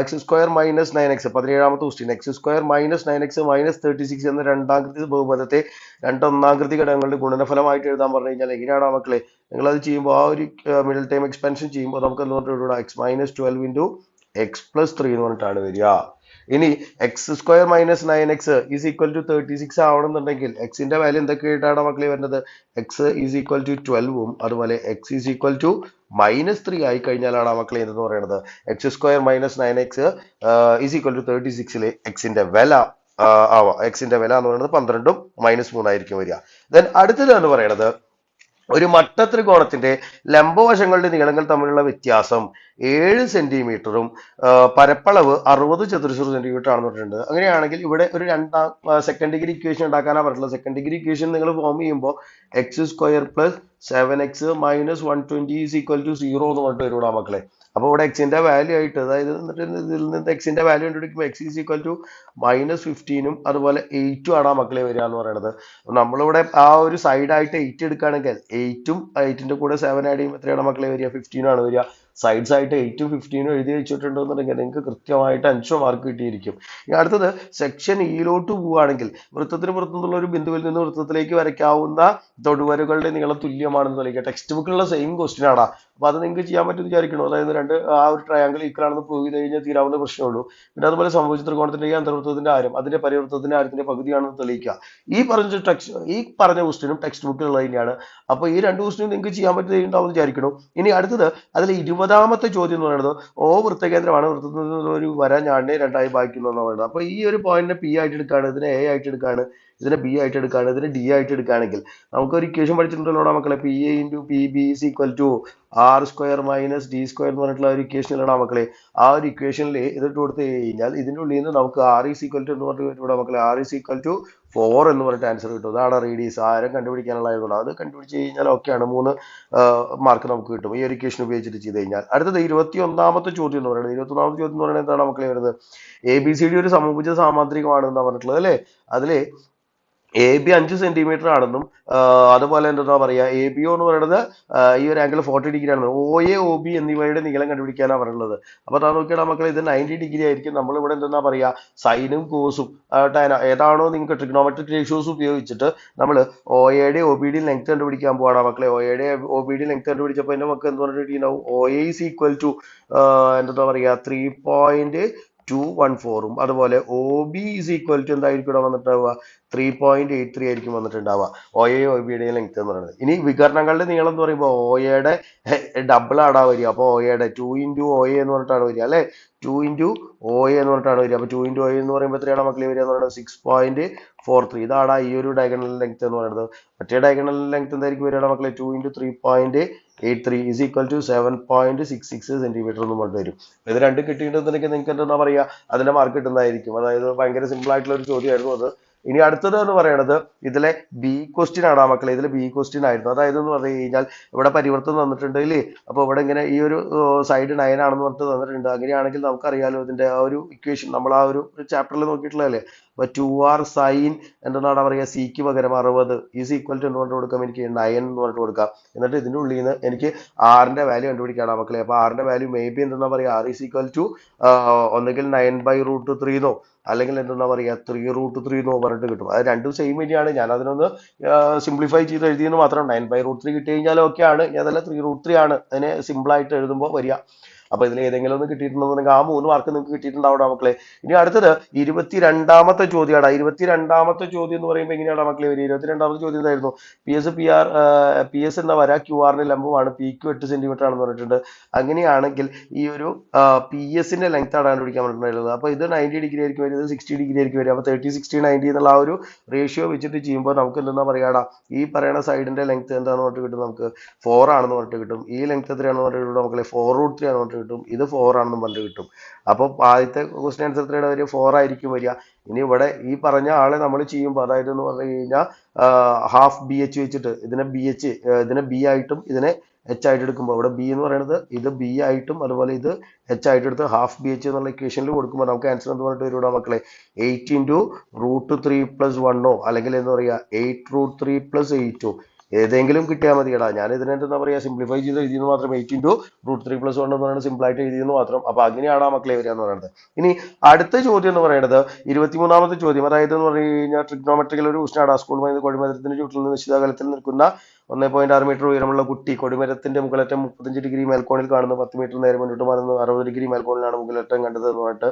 x² - 9x 17ാമത്തെ question x² - 9x - 36 എന്ന രണ്ടാകൃതി ബഹുപദത്തെ രണ്ട് ഒന്നാകൃതി ഘടകങ്ങളുടെ ഗുണനഫലമായിട്ട് എഴുതാൻ പറഞ്ഞു കഴിഞ്ഞാൽ എങ്ങനെയാണ് മക്കളെ? നിങ്ങൾ അത് ചെയ്യുമ്പോൾ ആ ഒരു മിഡിൽ ടൈം എക്സ്പാൻഷൻ ചെയ്യുമ്പോൾ നമുക്ക് എന്ന് പറഞ്ഞിട്ട് x - 12 into x + 3 എന്ന് പറഞ്ഞിട്ടാണ് വരിക. ഇനി x² - 9x = 36 ആവണമെന്നുണ്ടെങ്കിൽ എക്സിന്റെ വാല്യൂ എന്തൊക്കെയായിട്ടാണ് മക്കളെ വരുന്നത്? x = 12ഉം അതുപോലെ x = -3 ആയി കഴിഞ്ഞാലാണ് മക്കളെ എന്ന് പറയുന്നത് x² - 9x = 36ലെ എക്സിന്റെ വില എക്സിന്റെ വില എന്ന് പറയുന്നത് 12ഉം -3 ആയിരിക്കും വരിക. ദെൻ അടുത്തത് എന്ന് പറയുന്നത് ഒരു മട്ടത്രികോണത്തിന്റെ ലംബവശങ്ങളുടെ നീളങ്ങൾ തമ്മിലുള്ള വ്യത്യാസം 7 സെന്റിമീറ്ററും പരപ്പളവ് 60 ചതുരശ്ര സെന്റിമീറ്റർ ആണെന്ന് പറഞ്ഞിട്ടുണ്ട്. അങ്ങനെയാണെങ്കിൽ ഇവിടെ ഒരു സെക്കൻഡ് ഡിഗ്രി ഇക്വേഷൻ ഉണ്ടാക്കാനാണ് പറഞ്ഞിട്ടുള്ളത്. സെക്കൻഡ് ഡിഗ്രി ഇക്വേഷൻ നിങ്ങൾ ഫോം ചെയ്യുമ്പോൾ x² + 7x - 120 = 0 എന്ന് പറഞ്ഞിട്ട് വരും മക്കളെ. അപ്പൊ ഇവിടെ എക്സിന്റെ വാല്യൂ ആയിട്ട് അതായത് ഇതിൽ നിന്ന് എക്സിന്റെ വാല്യൂ കണ്ടുപിടിക്കുമ്പോൾ x = -15ഉം അതുപോലെ 8ഉം ആണ് മക്കളെ വരിക എന്ന് പറയുന്നത്. നമ്മളിവിടെ ആ ഒരു സൈഡ് ആയിട്ട് 8 എടുക്കുകയാണെങ്കിൽ 8ഉം 8ന്റെ കൂടെ 7 ആഡ് ചെയ്യുമ്പോൾ എത്രയാണ് മക്കളെ വരിക? 15 ആണ് വരിക. സൈഡ്സ് ആയിട്ട് 8 15 എഴുതി വെച്ചിട്ടുണ്ടെന്നുണ്ടെങ്കിൽ നിങ്ങൾക്ക് കൃത്യമായിട്ട് 5 മാർക്ക് കിട്ടിയിരിക്കും. ഇനി അടുത്തത് സെക്ഷൻ ഇയിലോട്ട് പോവുകയാണെങ്കിൽ വൃത്തത്തിന് പുറത്തുനിന്നുള്ള ഒരു ബിന്ദുവിൽ നിന്ന് വൃത്തത്തിലേക്ക് വരയ്ക്കാവുന്ന തൊടുവരകളുടെ നീളം തുല്യമാണെന്ന് തെളിയിക്കുക. ടെക്സ്റ്റ് ബുക്കിലുള്ള സെയിം ക്വസ്റ്റ്യൻ ആണ്. അപ്പൊ അത് നിങ്ങൾക്ക് ചെയ്യാൻ പറ്റുമെന്ന് വിചാരിക്കണം. അതായത് ആ ഒരു ട്രയാങ്കിൾ ഈക്വൽ ആണെന്ന് പ്രൂവ് ചെയ്ത് കഴിഞ്ഞാൽ തീരാവുന്ന പ്രശ്നമുള്ളൂ. പിന്നെ അതുപോലെ സംഭവിച്ച ത്രികോണത്തിന്റെ അന്തർവൃത്തത്തിന്റെ ആരം അതിന്റെ പരിവൃത്തത്തിന്റെ ആരത്തിന്റെ പകുതിയാണെന്ന് തെളിയിക്കുക. ഈ പറഞ്ഞ ക്വസ്റ്റ്യനും ടെക്സ്റ്റ് ബുക്കിലുള്ള തന്നെയാണ്. അപ്പൊ ഈ രണ്ട് ക്വസ്റ്റ്യനും നിങ്ങൾക്ക് ചെയ്യാൻ പറ്റുന്നുണ്ടാവും വിചാരിക്കണം. ഇനി അടുത്തത് അതിൽ 20ാമത്തെ ചോദ്യം എന്ന് പറയുന്നത് ഓ വൃത്തകേന്ദ്രമാണ്, വൃത്തത്തിൽ നിന്ന് ഒരു വര ഞാണിനെ രണ്ടായി ഭാഗിക്കുന്നു എന്ന് പറയുന്നത്. അപ്പൊ ഈ ഒരു പോയിന്റിനെ പി ആയിട്ട് എടുക്കുകയാണ്, ഇതിനെ എ ആയിട്ട് എടുക്കുകയാണ്, ഇതിനെ ബി ആയിട്ട് എടുക്കുകയാണ്, ഇതിനെ ഡി ആയിട്ട് എടുക്കുകയാണെങ്കിൽ നമുക്കൊരു ഇക്വേഷൻ പഠിച്ചിട്ടുണ്ടല്ലോ മക്കളെ, P A into P B is equal to R square minus D square എന്ന് പറഞ്ഞിട്ടുള്ള ഒരു ഇക്വേഷൻ ഇല്ലടാ മക്കളെ. ആ ഒരു ഇക്വേഷനിൽ ഇതിട്ട് കൊടുത്തു കഴിഞ്ഞാൽ ഇതിൻ്റെ ഉള്ളിൽ നിന്ന് നമുക്ക് ആർ ഈസ് ഈക്വൽ ടു എന്ന് പറഞ്ഞിട്ട് ഇവിടെ മക്കളെ ആർ ഈസ് ഈക്വൽ ടു 4 എന്ന് പറഞ്ഞിട്ട് ആൻസർ കിട്ടും. അതാണ് റേഡിയസ് ആരം കണ്ടുപിടിക്കാനുള്ളതായതുകൊണ്ട് അത് കണ്ടുപിടിച്ച് കഴിഞ്ഞാൽ ഓക്കെയാണ്, 3 മാർക്ക് നമുക്ക് കിട്ടും ഈ ഒരു ഇക്വേഷൻ ഉപയോഗിച്ചിട്ട് ചെയ്ത് കഴിഞ്ഞാൽ. അടുത്തത് 21ാമത്തെ ചോദ്യം എന്ന് പറയുന്നത്, 21ാമത്തെ ചോദ്യം എന്ന് പറയുന്നത് എന്താണ് മക്കളെ വരുന്നത്, ABCD ഒരു സമഭുജ സാമാന്ത്രികമാണെന്ന് പറഞ്ഞിട്ടുള്ളത് അല്ലേ. അതില് AB 5 സെന്റിമീറ്റർ ആണെന്നും അതുപോലെ എന്താ പറയുക ABO എന്ന് പറയുന്നത് ഈ ഒരു ആംഗിൾ 40 ഡിഗ്രി ആണെന്നും OA OB എന്നിവയുടെ നീളം കണ്ടുപിടിക്കാനാണ് പറയുന്നത്. അപ്പൊ അതാ നോക്കിയാൽ മക്കളെ ഇത് 90 ഡിഗ്രി ആയിരിക്കും. നമ്മൾ ഇവിടെ എന്താ പറയുക സൈനും കോസും ഏതാണോ നിങ്ങൾക്ക് ട്രിഗ്നോമെട്രിക് റേഷ്യോസ് ഉപയോഗിച്ചിട്ട് നമ്മൾ OAയുടെ OBയുടെ ലെങ്ത് കണ്ടുപിടിക്കാൻ പോവാണ് മക്കളെ. OAയുടെ OBയുടെ ലെങ്ത് കണ്ടുപിടിച്ചപ്പോൾ എൻ്റെ മക്കൾ എന്ത് പറഞ്ഞിട്ടുണ്ടാവും, OA ഈസ് ഈക്വൽ ടു എന്താ പറയുക 3.214ഉം അതുപോലെ OB ഈസ് ഈക്വൽ ടു എന്തായിരിക്കും ഇവിടെ വന്നിട്ടുണ്ടാവുക 3.83 ആയിരിക്കും വന്നിട്ടുണ്ടാവുക OA OBയുടെ ലെങ്ത് എന്ന് പറയുന്നത്. ഇനി വികരണങ്ങളുടെ നീളം എന്ന് പറയുമ്പോൾ OAയുടെ ഡബിൾ ആടാ വരിക. അപ്പോൾ OAയുടെ 2 ഇൻറ്റു OA എന്ന് പറഞ്ഞിട്ടാണ് വരിക അല്ലെ, 2 ഇൻറ്റു OA എന്ന് പറഞ്ഞിട്ടാണ് വരിക. അപ്പോൾ 2 ഇൻറ്റു OA എന്ന് പറയുമ്പോൾ എത്രയാണ് മക്കളെ വരിക എന്ന് പറയുന്നത് 6.43. ഇതാണ് ഈ ഒരു ഡയഗണൽ ലെങ്ത് എന്ന് പറയുന്നത്. മറ്റേ ഡയഗണൽ ലെങ്ത് എന്തായിരിക്കും വരിക മക്കളെ 2 into 3.83 is equal to 7.66 centimetre എന്ന് പറഞ്ഞിട്ട് വരും. ഇത് രണ്ടും കിട്ടിയിട്ടുണ്ടെന്നുണ്ടെങ്കിൽ നിങ്ങൾക്ക് എന്താ പറയുക അതിന്റെ മാർക്ക് കിട്ടുന്നതായിരിക്കും. അതായത് ഭയങ്കര സിമ്പിൾ ആയിട്ടുള്ള ഒരു ചോദ്യമായിരുന്നു അത്. ഇനി അടുത്തത് എന്ന് പറയുന്നത് ഇതിലെ ബി ക്വസ്റ്റ്യൻ ആണ് മക്കളെ. ഇതിൽ ബി ക്വസ്റ്റ്യൻ ആയിരുന്നു. അതായത് എന്ന് പറഞ്ഞു കഴിഞ്ഞാൽ ഇവിടെ പരിവർത്തനം തന്നിട്ടുണ്ട് ഇല്ലേ. അപ്പോൾ ഇവിടെ ഇങ്ങനെ ഈ ഒരു സൈഡ് 9 ആണെന്ന് പറഞ്ഞിട്ട് തന്നിട്ടുണ്ട്. അങ്ങനെയാണെങ്കിൽ നമുക്കറിയാലോ ഇതിന്റെ ആ ഒരു ഇക്വേഷൻ നമ്മൾ ആ ഒരു ചാപ്റ്ററിൽ നോക്കിയിട്ടുള്ളതല്ലേ. അപ്പൊ 2r സൈൻ എന്താണ് പറയുക സിക്ക് പകരം 60 ഈസ് ഈക്വൽ ടു എന്ന് പറഞ്ഞിട്ട് കൊടുക്കാം, എനിക്ക് 9 എന്ന് പറഞ്ഞിട്ട് കൊടുക്കാം. എന്നിട്ട് ഇതിന്റെ ഉള്ളിൽ നിന്ന് എനിക്ക് ആറിന്റെ വാല്യൂ കണ്ടുപിടിക്കാണ് മക്കളെ. അപ്പൊ ആറിന്റെ വാല്യൂ മേ ബി എന്താ പറയുക ആർ ഈസ് ഈക്വൽ ടു ഒന്നെങ്കിൽ 9/√3 അല്ലെങ്കിൽ എന്താ പറയുക 3√3 എന്നോ പറഞ്ഞിട്ട് കിട്ടും. അത് രണ്ടും സെയിം തന്നെയാണ്. ഞാൻ അതിനൊന്ന് സിംപ്ലിഫൈ ചെയ്ത് എഴുതിയെന്ന് മാത്രം. 9/√3 കിട്ടി കഴിഞ്ഞാൽ ഓക്കെ ആണ്. ഞാൻ അതല്ല 3√3 ആണ് അതിനെ സിമ്പിൾ ആയിട്ട് എഴുതുമ്പോൾ വരിക. അപ്പൊ ഇതിൽ ഏതെങ്കിലും ഒന്ന് കിട്ടിയിട്ടുണ്ടെന്നുണ്ടെങ്കിൽ ആ 3 മാർക്ക് നിങ്ങൾക്ക് കിട്ടിയിട്ടുണ്ടാവും മക്കളെ. ഇനി അടുത്തത് 22ാമത്തെ ചോദ്യമാണ്. 22ാമത്തെ ചോദ്യം എന്ന് പറയുമ്പോൾ എങ്ങനെയാണ് മക്കളെ വരിക. 22ാമത്തെ ചോദ്യം എന്തായിരുന്നു, പി എസ് എന്ന വര QR ലംബമാണ്, PQ 8 സെന്റിമീറ്റർ ആണെന്ന് പറഞ്ഞിട്ടുണ്ട്. അങ്ങനെയാണെങ്കിൽ ഈ ഒരു പി എസിന്റെ ലെങ്ത് ആണ് കണ്ടുപിടിക്കാൻ പറഞ്ഞിട്ടുണ്ടായിരുന്നത്. അപ്പൊ ഇത് 90 ഡിഗ്രി ആയിരിക്കും വരുന്നത്, 60 ഡിഗ്രി ആയിരിക്കും വരിക. അപ്പൊ 30 60 90 എന്നുള്ള ആ ഒരു റേഷ്യോ വെച്ചിട്ട് ചെയ്യുമ്പോൾ നമുക്ക് എന്താ പറയാടാ ഈ പറയുന്ന സൈഡിന്റെ ലെങ്ത് എന്താണെന്ന് പറഞ്ഞിട്ട് കിട്ടും, നമുക്ക് 4 ആണെന്ന് പറഞ്ഞിട്ട് കിട്ടും. ഈ ലെങ്ത് എത്രയാണെന്ന് പറഞ്ഞിട്ട് കിട്ടും മക്കളെ 4√3 ആണെന്ന് പറഞ്ഞിട്ട് കിട്ടും. ഇത് 4 ആണെന്ന് പറഞ്ഞിട്ട് കിട്ടും. അപ്പോൾ ആദ്യത്തെ ക്വസ്റ്റ്യൻ ആൻസർ എത്രയാണ് വരിക 4 ആയിരിക്കും വരിക. ഇനി ഇവിടെ ഈ പറഞ്ഞ ആളെ നമ്മൾ ചെയ്യുമ്പോൾ അതായത് എന്ന് പറഞ്ഞു കഴിഞ്ഞാൽ ഹാഫ് BH വെച്ചിട്ട് ഇതിനെ B ആയിട്ടും ഇതിനെ H ആയിട്ട് എടുക്കുമ്പോൾ ഇവിടെ B എന്ന് പറയുന്നത് ഇത് B ആയിട്ടും അതുപോലെ ഇത് H ആയിട്ട് എടുത്ത് ഹാഫ് BH എന്നുള്ള ഇക്വേഷനിൽ കൊടുക്കുമ്പോൾ നമുക്ക് ആൻസർ എന്ന് പറഞ്ഞിട്ട് വരും മക്കളെ 8 ഇൻറ്റു √3 + 1 അല്ലെങ്കിൽ എന്താ പറയുക 8√3 + 8 ഏതെങ്കിലും കിട്ടിയാൽ മതിയടാ. ഞാൻ ഇതിനെ എന്താ പറയുക സിംപ്ലിഫൈ ചെയ്ത് എഴുതിയെന്ന് മാത്രം. 8 ഇൻറ്റു √3 + 1 എന്ന് പറയുന്നത് സിമ്പിൾ ആയിട്ട് എഴുതിയെന്ന് മാത്രം. അപ്പൊ അങ്ങനെയാണ് ആ മക്കളെ വരിക എന്ന് പറയുന്നത്. ഇനി അടുത്ത ചോദ്യം എന്ന് പറയുന്നത് 23ാമത്തെ ചോദ്യം. അതായത് എന്ന് പറഞ്ഞു കഴിഞ്ഞാൽ ട്രിഗ്നോമെട്രിക്കൽ ഒരു ക്വസ്റ്റ്യൻ സ്കൂൾ കൊടിമരത്തിന്റെ ചുറ്റിൽ നിന്ന് നിശ്ചിതകലത്തിൽ നിൽക്കുന്ന 1.6 മീറ്റർ ഉയരമുള്ള കുട്ടി കൊടിമരത്തിന്റെ മുകളറ്റം 35 ഡിഗ്രി മേൽക്കോണിൽ കാണുന്നു, 10 മീറ്റർ നേരെ മുന്നോട്ട് മാറുന്നു, 60 ഡിഗ്രി മേൽക്കോണിലാണ് മുകളറ്റം കണ്ടത് എന്ന് പറഞ്ഞിട്ട്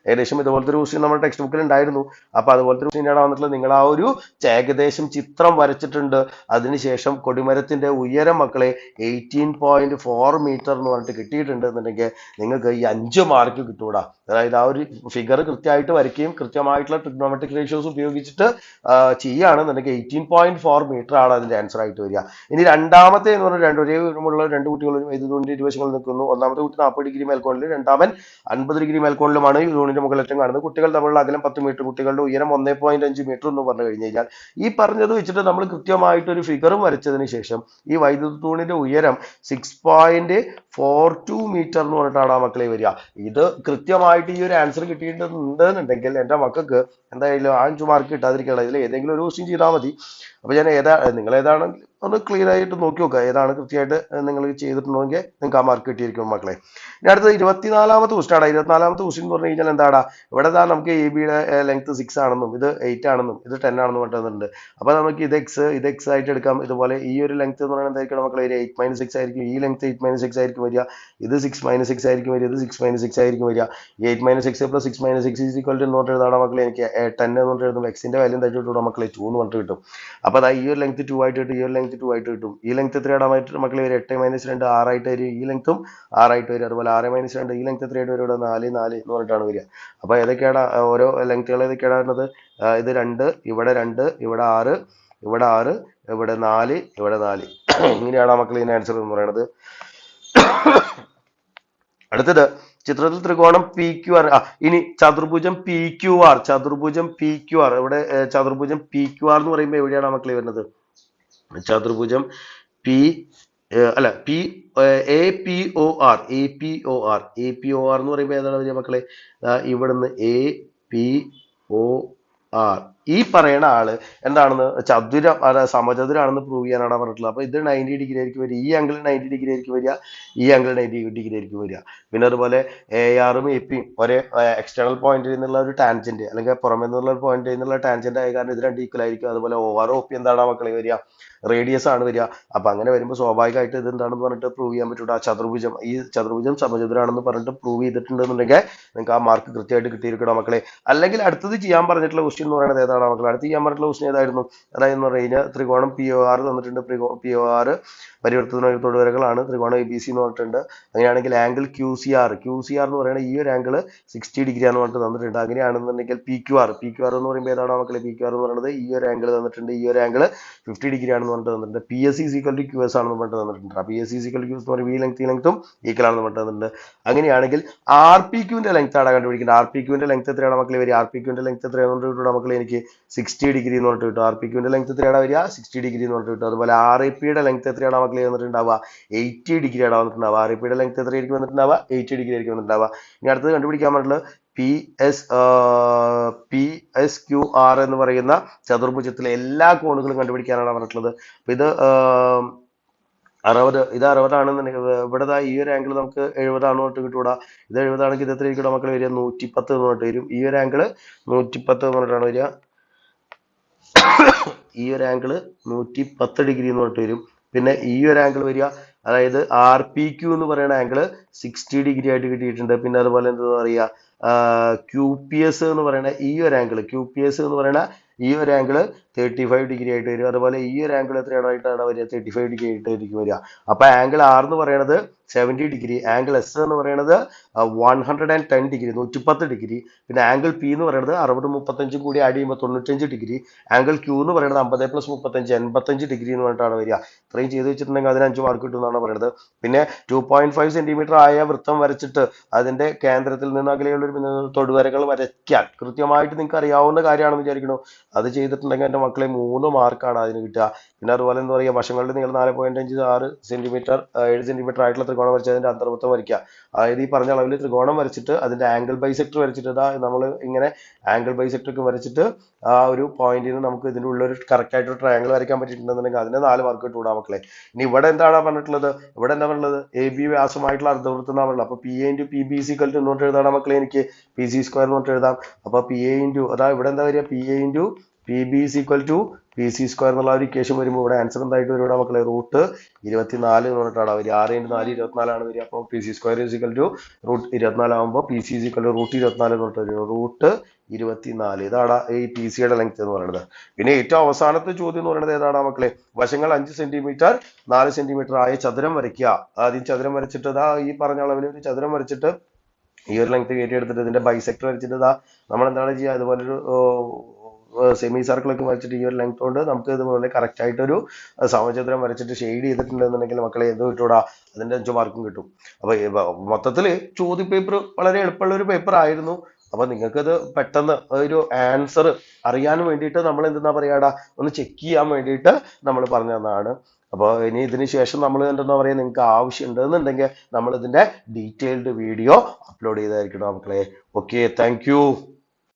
ഏകദേശം ഇതുപോലത്തെ ഒരു ക്വസ്റ്റ്യൻ നമ്മുടെ ടെക്സ്റ്റ് ബുക്കിൽ ഉണ്ടായിരുന്നു. അപ്പൊ അതുപോലത്തെ ഒരു ക്വസ്റ്റ്യൻ വന്നിട്ടുള്ളത്. നിങ്ങൾ ആ ഒരു ഏകദേശം ചിത്രം വരച്ചിട്ടുണ്ട്. അതിനുശേഷം കൊടിമരത്തിന്റെ ഉയരം മക്കളെ 18.4 മീറ്റർ എന്ന് പറഞ്ഞിട്ട് കിട്ടിയിട്ടുണ്ട് എന്നുണ്ടെങ്കിൽ നിങ്ങൾക്ക് ഈ 5 മാർക്ക് കിട്ടൂടാ. അതായത് ആ ഒരു ഫിഗർ കൃത്യമായിട്ട് വരയ്ക്കുകയും കൃത്യമായിട്ടുള്ള ട്രിഗ്നോമെട്രിക് റേഷ്യോസ് ഉപയോഗിച്ചിട്ട് ചെയ്യുകയാണെന്നുണ്ടെങ്കിൽ 18.4 മീറ്റർ ആണ് അതിന്റെ ആൻസർ ആയിട്ട് വരിക. ഇനി രണ്ടാമത്തെ എന്ന് പറഞ്ഞാൽ ഒരേ ഉയരമുള്ള രണ്ട് കുട്ടികളും വൈദ്യുതിന്റെ ഇരുവശങ്ങളിൽ നിൽക്കുന്നു. ഒന്നാമത്തെ കുട്ടി 40 ഡിഗ്രി മേൽക്കോണിലും രണ്ടാമൻ 50 ഡിഗ്രി മേൽക്കോണിലുമാണ് ഈ തൂണിന്റെ മുകളറ്റം കാണുന്നത്. കുട്ടികൾ തമ്മിലുള്ള അകലം 10 മീറ്റർ, കുട്ടികളുടെ ഉയരം 1.5 മീറ്റർ എന്ന് പറഞ്ഞു കഴിഞ്ഞു കഴിഞ്ഞാൽ ഈ പറഞ്ഞത് വെച്ചിട്ട് നമ്മൾ കൃത്യമായിട്ട് ഒരു ഫിഗറും വരച്ചതിന് ശേഷം ഈ വൈദ്യുത തൂണിന്റെ ഉയരം 6.42 മീറ്റർ എന്ന് പറഞ്ഞിട്ടാണ് ആ മക്കളെ വരിക. ഇത് കൃത്യമായിട്ട് ഈ ഒരു ആൻസർ കിട്ടിയിട്ടുണ്ടെന്നുണ്ടെങ്കിൽ എൻ്റെ മക്കൾക്ക് എന്തായാലും 5 മാർക്ക് കിട്ടാതിരിക്കണം. ഇതിൽ ഏതെങ്കിലും ഒരു ക്വസ്റ്റ്യൻ ചെയ്താൽ മതി. അപ്പോൾ ഞാൻ നിങ്ങൾ ഏതാണെങ്കിൽ ഒന്ന് ക്ലിയർ ആയിട്ട് നോക്കി നോക്കുക, ഏതാണ് കൃത്യമായിട്ട് നിങ്ങൾ ചെയ്തിട്ടുണ്ടെങ്കിൽ നിങ്ങൾക്ക് ആ മാർക്ക് കിട്ടിയിരിക്കും മക്കളെ. ഇനി അടുത്തത് 24ാമത്തെ ക്വസ്റ്റ്യൻ ആണ്. 24ാമത്തെ ക്വസ്റ്റ്യൻ എന്ന് പറഞ്ഞു കഴിഞ്ഞാൽ എന്താടാ, ഇവിടെ നമുക്ക് എ ബിയുടെ ലെങ്ത് 6 ആണെന്നും ഇത് 8 ആണെന്നും ഇത് 10 ആണെന്നും പറഞ്ഞിട്ടുണ്ട്. അപ്പോൾ നമുക്ക് ഇത് എക്സ് ആയിട്ട് എടുക്കാം. ഇതുപോലെ ഈ ഒരു ലെങ്ത് എന്ന് പറയുന്നത് എന്തായിരിക്കും മക്കളെ, 8 - 6 ആയിരിക്കും. ഈ ലെങ്ത് 8 - 6 ആയിരിക്കും വരിക. ഇത് 6 - 6 ആയിരിക്കും വരിക. ഇത് 6 - 6 ആയിരിക്കും വരിക. 8 - 6 + 6 - 6 ഈസ് ഈക്വൽ ടു നോട്ട് എഴുതാടാ മക്കളെ. എനിക്ക് 10 എന്ന് പറഞ്ഞിട്ട് എഴുതുമ്പോൾ എക്സിന്റെ വാല്യൂ എന്തായിട്ട് കിട്ടും മക്കളെ, 2 എന്ന് പറഞ്ഞിട്ട് കിട്ടും. അപ്പോൾ അതാ ഈ ഒരു ലെങ്ത് 2 ആയിട്ട് കിട്ടും, ഈ ഒരു ലെങ്ത് 2 ആയിട്ട് കിട്ടും. ഈ ലെങ്ത് എത്രയാടാ മക്കളെ വരും, 8 - 2 6 ആയിട്ട് വരും. ഈ ലെങ്ത്തും 6 ആയിട്ട് വരും. അതുപോലെ 6 - 2 ഈ ലെങ്ത് എത്രയായിട്ട് വരും, ഇവിടെ 4 എന്ന് പറഞ്ഞിട്ടാണ് വരിക. അപ്പോൾ ഏതൊക്കെയാണ് ഓരോ ലെങ്ത്തുകൾ ഏതൊക്കെയാണ് വരുന്നത്, ഇത് 2, ഇവിടെ 2, ഇവിടെ 6, ഇവിടെ 6, ഇവിടെ 4, ഇവിടെ 4. ഇങ്ങനെയാണ് മക്കൾ ഇതിന്റെ ആൻസർ എന്ന് പറയുന്നത്. അടുത്തത് ചിത്രത്തിൽ ത്രികോണം പി ക്യു ആർ, ഇനി ചതുർഭുജം പി ക്യു ആർ, ചതുർഭുജം പി ക്യു ആർ. ഇവിടെ ചതുർഭുജം പി ക്യു ആർ എന്ന് പറയുമ്പോൾ എവിടെയാണ് മക്കളെ വരുന്നത്, ചതുർഭുജം പി അല്ല P A P O R, A P O R, A P O R എന്ന് പറയുമ്പോൾ ഏതാണ് വരിക മക്കളെ, ഇവിടുന്ന് എ പി ഒ ആർ. ഈ പറയുന്ന ആള് എന്താണെന്ന് ചതുരം സമചതുരാണെന്ന് പ്രൂവ് ചെയ്യാനാണ് പറഞ്ഞിട്ടുള്ളത്. അപ്പൊ ഇത് 90 ഡിഗ്രി ആയിരിക്കും വരിക, ഈ ആംഗിൾ 90 ഡിഗ്രി ആയിരിക്കും വരിക, ഈ ആംഗിൾ 90 ഡിഗ്രി ആയിരിക്കും വരിക. പിന്നെ അതുപോലെ എ ആറും എ പിയും ഒരേ എക്സ്റ്റേണൽ പോയിന്റിൽ നിന്നുള്ള ഒരു ടാൻജന്റ് അല്ലെങ്കിൽ പുറമെ നിന്നുള്ള ഒരു പോയിന്റിൽ നിന്നുള്ള ടാൻജന്റ് ആയ കാരണം ഇത് രണ്ട് ഈക്വൽ ആയിരിക്കും. അതുപോലെ ഒ ആർ ഒ പി എന്താണ് മക്കളെ വരിക, റേഡിയസ് ആണ് വരിക. അപ്പൊ അങ്ങനെ വരുമ്പോൾ സ്വാഭാവികമായിട്ട് ഇത് എന്താണെന്ന് പറഞ്ഞിട്ട് പ്രൂവ് ചെയ്യാൻ പറ്റൂല. ആ ചതുർഭുജം, ഈ ചതുർഭുജം സമചതുരാണെന്ന് പറഞ്ഞിട്ട് പ്രൂവ് ചെയ്തിട്ടുണ്ടെന്നുണ്ടെങ്കിൽ നിങ്ങൾക്ക് ആ മാർക്ക് കൃത്യമായിട്ട് കിട്ടിയിരിക്കണം മക്കളെ. അല്ലെങ്കിൽ അടുത്തത് ചെയ്യാൻ പറഞ്ഞിട്ടുള്ള ക്വസ്റ്റ്യൻ എന്ന് പറയുന്നത് ഏതാണ് മക്കളെ, അടുത്ത് ചെയ്യാൻ പറഞ്ഞിട്ടുള്ള ക്വസ്റ്റ്യൻ ഏതായിരുന്നു, അതായത് പറഞ്ഞു കഴിഞ്ഞാൽ ത്രികോണം പി ഒ ആർ തന്നിട്ടുണ്ട്. പി ഒ ആർ പരിവർത്തന തൊടുവരകളാണ്. ത്രികോണം എ ബി സി എന്ന് പറഞ്ഞിട്ടുണ്ട്. അങ്ങനെയാണെങ്കിൽ ആംഗിൾ ക്യു സി ആർ എന്ന് പറയുന്നത് ഈ ഒരു ആംഗിൾ 60 ഡിഗ്രി ആണെന്ന് പറഞ്ഞിട്ട് തന്നിട്ടുണ്ട്. അങ്ങനെയാണെന്നുണ്ടെങ്കിൽ പി ക്യു ആർ എന്ന് പറയുമ്പോൾ ഏതാണ് മക്കളെ, പി ക്യു ആർ എന്ന് പറയുന്നത് ഈ ഒരു ആംഗിൾ തന്നിട്ടുണ്ട്, ഈ ഒരു ആംഗിൾ 50 ഡിഗ്രി ആണെന്ന് പറഞ്ഞിട്ട് തന്നിട്ടുണ്ട്. P S C equal to Q S ആണെന്ന് പറഞ്ഞിട്ട് തന്നിട്ടുണ്ട്. P S C equal to Q S എന്ന് പറയുമ്പോൾ ഈ ലെങ്ത്തും ഈക്വൽ ആണെന്ന് പറഞ്ഞിട്ട് തന്നിട്ടുണ്ട്. അങ്ങനെയാണെങ്കിൽ ആർ പി ക്യൂവിന്റെ ലെങ്ത് ആണ് കണ്ടുപിടിക്കുന്നത്. ആർ പി ക്യൂവിന്റെ ലെങ്ത് എത്രയാണ് മക്കളെ വരിക, ആർ പി ക്യൂവിന്റെ ലെങ്ത് എത്രയാണെന്ന് കിട്ടും മക്കളെ, എനിക്ക് 60 ഡിഗ്രി എന്ന് പറഞ്ഞിട്ട് കിട്ടും. ആർ പി ക്യൂവിന്റെ ലെങ്ത് എത്രയാണ് വരിക, 60 ഡിഗ്രി എന്ന് പറഞ്ഞിട്ട് കിട്ടും. അതുപോലെ ആർ എ പിയുടെ ലെങ്ത് എത്രയാണ് മക്കളെ വന്നിട്ടുണ്ടാവുക, 80 ഡിഗ്രി ആണ് വന്നിട്ടുണ്ടാവുക. ആർ എ പിയുടെ ലെങ്ത് എത്രയായിരിക്കും വന്നിട്ടുണ്ടാവുക, 80 ഡിഗ്രി ആയിരിക്കും വന്നിട്ടുണ്ടാവുക. ഇനി അടുത്തത് കണ്ടുപിടിക്കാൻ പറ്റുള്ളത് പി എസ് ക്യു ആർ എന്ന് പറയുന്ന ചതുർഭുജത്തിലെ എല്ലാ കോണുകളും കണ്ടുപിടിക്കാനാണ് പറഞ്ഞിട്ടുള്ളത്. അപ്പൊ ഇത് 60, ഇത് 60 ആണെന്നുണ്ടെങ്കിൽ ഇവിടെ ഈ ഒരു ആംഗിൾ നമുക്ക് 70 ആണ് പറഞ്ഞിട്ട് കിട്ടൂടാ. ഇത് 70 ആണെങ്കിൽ ഇത് എത്ര ഇരിക്കും മക്കൾ വരിക, 110 എന്ന് പറഞ്ഞിട്ട് വരും. ഈ ഒരു ആംഗിൾ 110 എന്ന് പറഞ്ഞിട്ടാണ് വരിക. ഈ ഒരു ആംഗിൾ 110 ഡിഗ്രി എന്ന് പറഞ്ഞിട്ട് വരും. പിന്നെ ഈ ഒരു ആംഗിൾ വരിക, അതായത് ആർ പി ക്യു എന്ന് പറയുന്ന ആംഗിൾ 60 ഡിഗ്രി ആയിട്ട് കിട്ടിയിട്ടുണ്ട്. പിന്നെ അതുപോലെ എന്താ പറയുക, ക്യു പി എസ് എന്ന് പറയുന്ന ഈ ഒരു ആംഗിൾ, ക്യു പി എസ് എന്ന് പറയുന്ന ഈ ഒരു ആംഗിൾ 35 ഡിഗ്രി ആയിട്ട് വരും. അതുപോലെ ഈ ഒരു ആംഗിൾ എത്രയായിട്ടാണ് വരിക, 35 ഡിഗ്രി ആയിട്ടായിരിക്കും വരിക. അപ്പൊ ആംഗിൾ ആർ എന്ന് പറയുന്നത് 70 ഡിഗ്രി, ആംഗിൾ എസ് എന്ന് പറയുന്നത് 110 ഡിഗ്രി 110 ഡിഗ്രി, പിന്നെ ആംഗിൾ പി എന്ന് പറയുന്നത് 60 35 കൂടി ആഡ് ചെയ്യുമ്പോൾ 95 ഡിഗ്രി, ആംഗിൾ ക്യൂ എന്ന് പറയുന്നത് 50 + 35 85 ഡിഗ്രി എന്ന് പറഞ്ഞിട്ടാണ് വരിക. ഇത്രയും ചെയ്ത് വെച്ചിട്ടുണ്ടെങ്കിൽ അതിന് 5 മാർക്ക് കിട്ടും എന്നാണ് പറയുന്നത്. പിന്നെ 2.5 സെന്റിമീറ്റർ ആയ വൃത്തം വരച്ചിട്ട് അതിന്റെ കേന്ദ്രത്തിൽ നിന്ന് അകലെയുള്ള ഒരു തൊടുവരകൾ വരയ്ക്കാൻ കൃത്യമായിട്ട് നിങ്ങൾക്ക് അറിയാവുന്ന കാര്യമാണെന്ന് വിചാരിക്കണു. അത് ചെയ്തിട്ടുണ്ടെങ്കിൽ എൻ്റെ മക്കളെ 3 മാർക്കാണ് അതിന് കിട്ടുക. പിന്നെ അതുപോലെ എന്താ പറയുക, വശങ്ങളുടെ നീളം 4.56 സെന്റിമീറ്റർ 7 സെന്റിമീറ്റർ ആയിട്ടുള്ള ത്രികോണം വരച്ച് അതിന്റെ അന്തർവൃത്തം വരയ്ക്കുക. അതായത് ഈ പറഞ്ഞ അളവിൽ ത്രികോണം വരച്ചിട്ട് അതിന്റെ ആംഗിൾ ബൈസെക്ടർ വരച്ചിട്ട് നമ്മൾ ഇങ്ങനെ ആംഗിൾ ബൈസെക്ടർ ഒക്കെ വരച്ചിട്ട് ആ ഒരു പോയിന്റിൽ നിന്ന് നമുക്ക് ഇതിന്റെ ഉള്ളിൽ ഒരു കറക്റ്റ് ആയിട്ട് ഒരു ട്രയാംഗിൾ വരയ്ക്കാൻ പറ്റിയിട്ടുണ്ടെന്നുണ്ടെങ്കിൽ അതിന് 4 മാർക്ക് കിട്ടൂടാ മക്കളെ. ഇനി ഇവിടെ എന്താണ് പറഞ്ഞിട്ടുള്ളത്, ഇവിടെ എന്താ പറഞ്ഞത്, എ ബി വ്യാസമായിട്ടുള്ള അർദ്ധവൃത്തം എന്നാണ് പറഞ്ഞത്. അപ്പൊ P A into P B equal to എന്നോട്ട് എഴുതാം മക്കളെ, എനിക്ക് പി സി സ്ക്വയർ എന്നോട്ട് എഴുതാം. അപ്പൊ പി എ ഇൻറ്റു അതാ ഇവിടെ എന്താ വരിക, P A into P B is equal to P C square എന്നുള്ള ഒരു ഇക്വേഷൻ വരുമ്പോൾ ഇവിടെ ആൻസർ എന്തായിട്ട് വരും മക്കളെ, √24 എന്ന് പറഞ്ഞിട്ടാണ് വരിക. 6 × 4 24 ആണ് വരിക. അപ്പോൾ P C square is equal to √24 ആകുമ്പോൾ P C is equal to √24 എന്ന് പറഞ്ഞിട്ട് വരും, √24. ഇതാണ് ഈ പി സിയുടെ ലെങ്ത് എന്ന് പറയുന്നത്. പിന്നെ ഏറ്റവും അവസാനത്തെ ചോദ്യം എന്ന് പറയുന്നത് ഏതാണ് മക്കളെ, വശങ്ങൾ 5 സെന്റിമീറ്റർ 4 സെന്റിമീറ്റർ ആയ ചതുരം വരയ്ക്കുക. ആദ്യം ചതുരം വരച്ചിട്ട് ഈ പറഞ്ഞ അളവിൽ ഒരു ചതുരം വരച്ചിട്ട് ഈ ഒരു ലെങ്ത് കയറ്റി എടുത്തിട്ട് ഇതിന്റെ ബൈസെക്ടർ വരച്ചിട്ട് നമ്മൾ എന്താണ് ചെയ്യുക, അതുപോലൊരു സെമി സർക്കിൾ ഒക്കെ വരച്ചിട്ട് ഈ ഒരു ലെങ്ത് കൊണ്ട് നമുക്ക് ഇതുപോലെ കറക്റ്റ് ആയിട്ടൊരു സമചതുരം വരച്ചിട്ട് ഷെയ്ഡ് ചെയ്തിട്ടുണ്ടെന്നുണ്ടെങ്കിൽ മക്കളെ എന്ത് കിട്ടൂടാ, അതിന്റെ 5 മാർക്കും കിട്ടും. അപ്പൊ മൊത്തത്തിൽ ചോദ്യ പേപ്പർ വളരെ എളുപ്പമുള്ള ഒരു പേപ്പർ ആയിരുന്നു. അപ്പൊ നിങ്ങൾക്കത് പെട്ടെന്ന് ഒരു ആൻസർ അറിയാൻ വേണ്ടിയിട്ട് നമ്മൾ എന്താ പറയാടാ, ഒന്ന് ചെക്ക് ചെയ്യാൻ വേണ്ടിയിട്ട് നമ്മൾ പറഞ്ഞു തന്നതാണ്. അപ്പോൾ ഇനി ഇതിന് ശേഷം നമ്മൾ എന്താ പറയുക, നിങ്ങൾക്ക് ആവശ്യം ഉണ്ടെന്നുണ്ടെങ്കിൽ നമ്മൾ ഇതിന്റെ ഡീറ്റെയിൽഡ് വീഡിയോ അപ്ലോഡ് ചെയ്തായിരിക്കണം മക്കളെ. Okay, thank you.